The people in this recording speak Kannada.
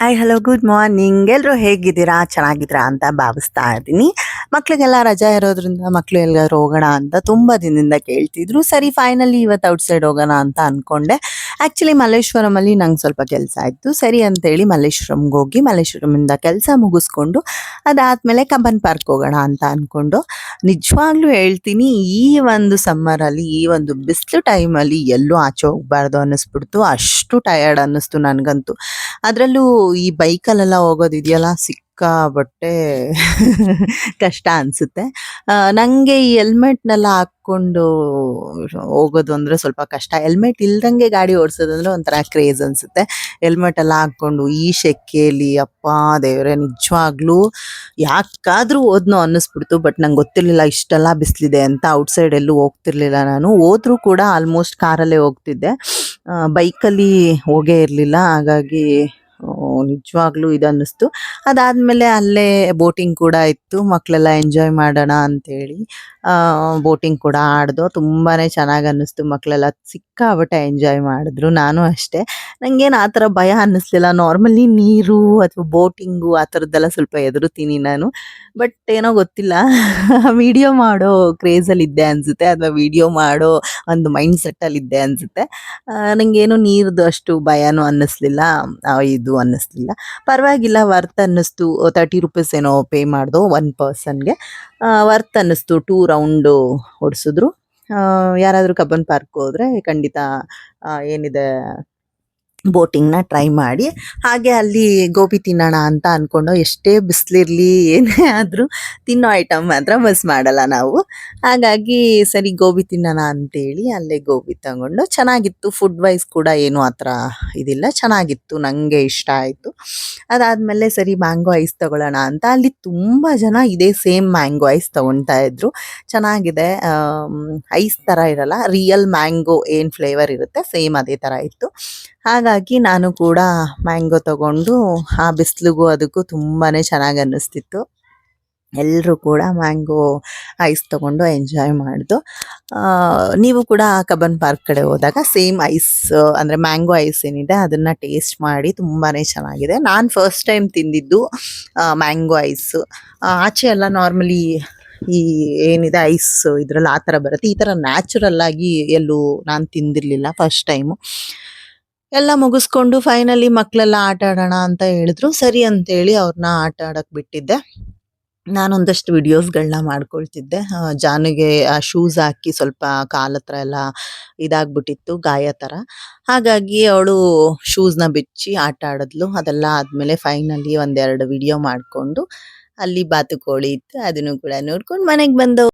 Hi hello good morning. ಎಲ್ಲರೂ ಹೇಗಿದ್ದೀರಾ? ಚೆನ್ನಾಗಿದ್ದೀರಾ ಅಂತ ಭಾವಿಸ್ತಾ ಇದ್ದೀನಿ. ಮಕ್ಳಿಗೆಲ್ಲ ರಜಾ ಇರೋದ್ರಿಂದ ಮಕ್ಳು ಎಲ್ಲಾದ್ರು ಹೋಗೋಣ ಅಂತ ತುಂಬ ದಿನದಿಂದ ಕೇಳ್ತಿದ್ರು. ಸರಿ ಫೈನಲಿ ಇವತ್ತು ಔಟ್ಸೈಡ್ ಹೋಗೋಣ ಅಂತ ಅಂದ್ಕೊಂಡೆ. ಆ್ಯಕ್ಚುಲಿ ಮಲ್ಲೇಶ್ವರಮಲ್ಲಿ ನಂಗೆ ಸ್ವಲ್ಪ ಕೆಲಸ ಇತ್ತು. ಸರಿ ಅಂತೇಳಿ ಮಲ್ಲೇಶ್ವರಂಗೆ ಹೋಗಿ ಮಲ್ಲೇಶ್ವರಮಿಂದ ಕೆಲಸ ಮುಗಿಸ್ಕೊಂಡು ಅದಾದಮೇಲೆ ಕಬ್ಬನ್ ಪಾರ್ಕ್ ಹೋಗೋಣ ಅಂತ ಅಂದ್ಕೊಂಡು, ನಿಜವಾಗ್ಲೂ ಹೇಳ್ತೀನಿ ಈ ಒಂದು ಸಮ್ಮರಲ್ಲಿ ಈ ಒಂದು ಬಿಸಿಲು ಟೈಮಲ್ಲಿ ಎಲ್ಲೂ ಆಚೆ ಹೋಗಬಾರ್ದು ಅನ್ನಿಸ್ಬಿಡ್ತು. ಅಷ್ಟು ಟಯರ್ಡ್ ಅನ್ನಿಸ್ತು ನನಗಂತೂ. ಅದರಲ್ಲೂ ಈ ಬೈಕಲ್ಲೆಲ್ಲ ಹೋಗೋದಿದೆಯಲ್ಲ ಸಿಕ್ಕಾಪಟ್ಟೆ ಕಷ್ಟ ಅನಿಸುತ್ತೆ. ನನಗೆ ಈ ಹೆಲ್ಮೆಟ್ನೆಲ್ಲ ಹಾಕ್ಕೊಂಡು ಹೋಗೋದು ಅಂದರೆ ಸ್ವಲ್ಪ ಕಷ್ಟ. ಹೆಲ್ಮೆಟ್ ಇಲ್ದಂಗೆ ಗಾಡಿ ಓಡಿಸೋದಂದ್ರೆ ಒಂಥರ ಕ್ರೇಜ್ ಅನಿಸುತ್ತೆ. ಹೆಲ್ಮೆಟ್ ಎಲ್ಲ ಹಾಕ್ಕೊಂಡು ಈ ಸೆಕೆಯಲ್ಲಿ ಅಪ್ಪಾ ದೇವರೇ, ನಿಜವಾಗ್ಲೂ ಯಾಕಾದರೂ ಹೋದ್ನೋ ಅನ್ನಿಸ್ಬಿಡ್ತು. ಬಟ್ ನಂಗೆ ಗೊತ್ತಿರಲಿಲ್ಲ ಇಷ್ಟೆಲ್ಲ ಬಿಸಿಲಿದೆ ಅಂತ. ಔಟ್ಸೈಡ್ ಎಲ್ಲೂ ಹೋಗ್ತಿರ್ಲಿಲ್ಲ ನಾನು. ಹೋದ್ರೂ ಕೂಡ ಆಲ್ಮೋಸ್ಟ್ ಕಾರಲ್ಲೇ ಹೋಗ್ತಿದ್ದೆ, ಬೈಕಲ್ಲಿ ಹೋಗೇ ಇರಲಿಲ್ಲ. ಹಾಗಾಗಿ ನಿಜವಾಗ್ಲೂ ಇದನ್ನಿಸ್ತು. ಅದಾದಮೇಲೆ ಅಲ್ಲೇ ಬೋಟಿಂಗ್ ಕೂಡ ಇತ್ತು. ಮಕ್ಕಳೆಲ್ಲ ಎಂಜಾಯ್ ಮಾಡೋಣ ಅಂತೇಳಿ ಬೋಟಿಂಗ್ ಕೂಡ ಆಡ್ದೋ. ತುಂಬಾ ಚೆನ್ನಾಗಿ ಅನ್ನಿಸ್ತು. ಮಕ್ಕಳೆಲ್ಲ ಸಿಕ್ಕಾಪಟ್ಟೆ ಎಂಜಾಯ್ ಮಾಡಿದ್ರು. ನಾನು ಅಷ್ಟೇ. ನನಗೇನು ಆ ಥರ ಭಯ ಅನ್ನಿಸ್ಲಿಲ್ಲ. ನಾರ್ಮಲಿ ನೀರು ಅಥವಾ ಬೋಟಿಂಗು ಆ ಥರದ್ದೆಲ್ಲ ಸ್ವಲ್ಪ ಹೆದರುತ್ತೀನಿ ನಾನು. ಬಟ್ ಏನೋ ಗೊತ್ತಿಲ್ಲ, ವಿಡಿಯೋ ಮಾಡೋ ಕ್ರೇಜಲ್ಲಿದ್ದೆ ಅನಿಸುತ್ತೆ, ಅಥವಾ ವಿಡಿಯೋ ಮಾಡೋ ಒಂದು ಮೈಂಡ್ ಸೆಟ್ಟಲ್ಲಿದ್ದೆ ಅನಿಸುತ್ತೆ. ನನಗೇನು ನೀರ್ದು ಅಷ್ಟು ಭಯನೂ ಅನ್ನಿಸ್ಲಿಲ್ಲ, ಇದು ಅನ್ನಿಸ್ಲಿಲ್ಲ. ಪರವಾಗಿಲ್ಲ, ವರ್ತ್ ಅನ್ನಿಸ್ತು. 30 ರೂಪೀಸ್ ಏನೋ ಪೇ ಮಾಡ್ದೋ ಒನ್ ಪರ್ಸನ್ಗೆ. ವರ್ತ್ ಅನ್ನಿಸ್ತು. 2 ರೌಂಡು ಹೊಡಿಸಿದ್ರು. ಯಾರಾದರೂ ಕಬ್ಬನ್ ಪಾರ್ಕ್ ಹೋದರೆ ಖಂಡಿತ ಏನಿದೆ ಬೋಟಿಂಗ್ನ ಟ್ರೈ ಮಾಡಿ. ಹಾಗೆ ಅಲ್ಲಿ ಗೋಬಿ ತಿನ್ನೋಣ ಅಂತ ಅಂದ್ಕೊಂಡು, ಎಷ್ಟೇ ಬಿಸಿಲಿರಲಿ ಏನೇ ಆದರೂ ತಿನ್ನೋ ಐಟಮ್ ಮಾತ್ರ ಮಿಸ್ ಮಾಡಲ್ಲ ನಾವು. ಹಾಗಾಗಿ ಸರಿ ಗೋಬಿ ತಿನ್ನೋಣ ಅಂತೇಳಿ ಅಲ್ಲೇ ಗೋಬಿ ತಗೊಂಡು, ಚೆನ್ನಾಗಿತ್ತು. ಫುಡ್ ವೈಸ್ ಕೂಡ ಏನೂ ಆ ಥರ ಇದಿಲ್ಲ, ಚೆನ್ನಾಗಿತ್ತು, ನನಗೆ ಇಷ್ಟ ಆಯಿತು. ಅದಾದಮೇಲೆ ಸರಿ ಮ್ಯಾಂಗೋ ಐಸ್ ತೊಗೊಳ್ಳೋಣ ಅಂತ ಅಲ್ಲಿ ತುಂಬ ಜನ ಇದೇ ಸೇಮ್ ಮ್ಯಾಂಗೋ ಐಸ್ ತೊಗೊಳ್ತಾ ಇದ್ರು. ಚೆನ್ನಾಗಿದೆ. ಐಸ್ ಥರ ಇರಲ್ಲ, ರಿಯಲ್ ಮ್ಯಾಂಗೋ ಏನು ಫ್ಲೇವರ್ ಇರುತ್ತೆ ಸೇಮ್ ಅದೇ ಥರ ಇತ್ತು. ಹಾಗಾಗಿ ನಾನು ಕೂಡ ಮ್ಯಾಂಗೋ ತಗೊಂಡು, ಆ ಬಿಸಿಲಿಗೂ ಅದಕ್ಕೂ ತುಂಬಾ ಚೆನ್ನಾಗಿ ಅನ್ನಿಸ್ತಿತ್ತು. ಎಲ್ಲರೂ ಕೂಡ ಮ್ಯಾಂಗೋ ಐಸ್ ತೊಗೊಂಡು ಎಂಜಾಯ್ ಮಾಡಿದ್ದು. ನೀವು ಕೂಡ ಕಬ್ಬನ್ ಪಾರ್ಕ್ ಕಡೆ ಹೋದಾಗ ಸೇಮ್ ಐಸ್ ಅಂದರೆ ಮ್ಯಾಂಗೋ ಐಸ್ ಏನಿದೆ ಅದನ್ನು ಟೇಸ್ಟ್ ಮಾಡಿ. ತುಂಬಾ ಚೆನ್ನಾಗಿದೆ. ನಾನು ಫಸ್ಟ್ ಟೈಮ್ ತಿಂದಿದ್ದು ಮ್ಯಾಂಗೋ ಐಸು. ಆಚೆ ಎಲ್ಲ ನಾರ್ಮಲಿ ಈ ಏನಿದೆ ಐಸ್ ಇದರಲ್ಲಿ ಆ ಥರ ಬರುತ್ತೆ. ಈ ಥರ ನ್ಯಾಚುರಲ್ಲಾಗಿ ಎಲ್ಲೂ ನಾನು ತಿಂದಿರಲಿಲ್ಲ, ಫಸ್ಟ್ ಟೈಮು. ಎಲ್ಲ ಮುಗಿಸ್ಕೊಂಡು ಫೈನಲಿ ಮಕ್ಕಳೆಲ್ಲ ಆಟ ಆಡೋಣ ಅಂತ ಹೇಳಿದ್ರು. ಸರಿ ಅಂತೇಳಿ ಅವ್ರನ್ನ ಆಟ ಆಡೋಕ್ಕೆ ಬಿಟ್ಟಿದ್ದೆ. ನಾನೊಂದಷ್ಟು ವಿಡಿಯೋಸ್ಗಳನ್ನ ಮಾಡ್ಕೊಳ್ತಿದ್ದೆ. ಜಾನುಗೆ ಆ ಶೂಸ್ ಹಾಕಿ ಸ್ವಲ್ಪ ಕಾಲ ಹತ್ರ ಎಲ್ಲ ಇದಾಗ್ಬಿಟ್ಟಿತ್ತು, ಗಾಯ ಥರ. ಹಾಗಾಗಿ ಅವಳು ಶೂಸ್ನ ಬಿಚ್ಚಿ ಆಟ ಆಡಿದ್ಲು. ಅದೆಲ್ಲ ಆದಮೇಲೆ ಫೈನಲಿ ಒಂದೆರಡು ವಿಡಿಯೋ ಮಾಡಿಕೊಂಡು, ಅಲ್ಲಿ ಬಾತುಕೋಳಿ ಇತ್ತು ಅದನ್ನು ಕೂಡ ನೋಡ್ಕೊಂಡು ಮನೆಗೆ ಬಂದವು.